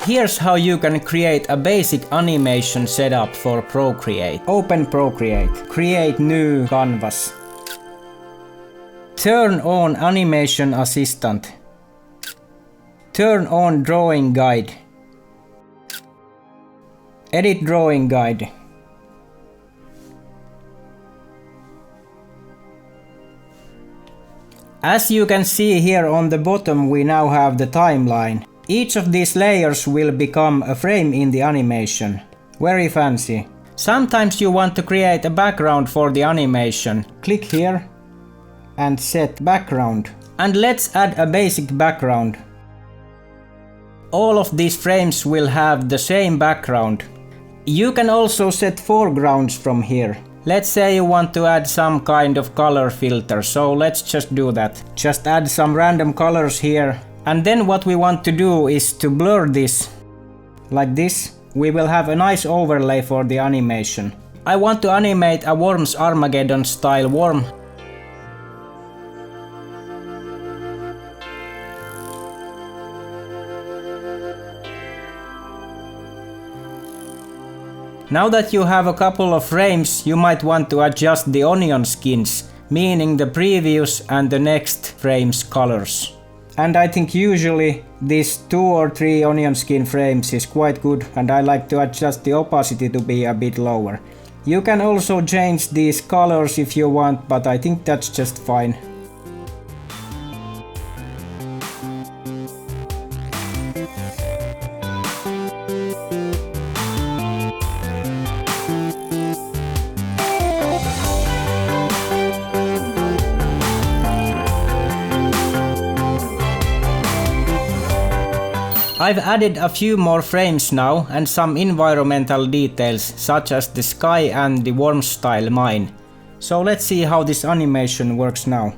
Here's how you can create a basic animation setup for Procreate. Open Procreate. Create new canvas. Turn on Animation Assistant. Turn on Drawing Guide. Edit Drawing Guide. As you can see here on the bottom, we now have the timeline. Each of these layers will become a frame in the animation. Very fancy. Sometimes you want to create a background for the animation. Click here and set background. And let's add a basic background. All of these frames will have the same background. You can also set foregrounds from here. Let's say you want to add some kind of color filter, so let's just do that. Just add some random colors here. And then what we want to do is to blur this. Like this. We will have a nice overlay for the animation. I want to animate a Worms Armageddon style worm. Now that you have a couple of frames, you might want to adjust the onion skins, meaning the previous and the next frame's colors. And I think usually these 2 or 3 onion skin frames is quite good, and I like to adjust the opacity to be a bit lower. You can also change these colors if you want, but I think that's just fine. I've added a few more frames now and some environmental details such as the sky and the worm style mine. So let's see how this animation works now.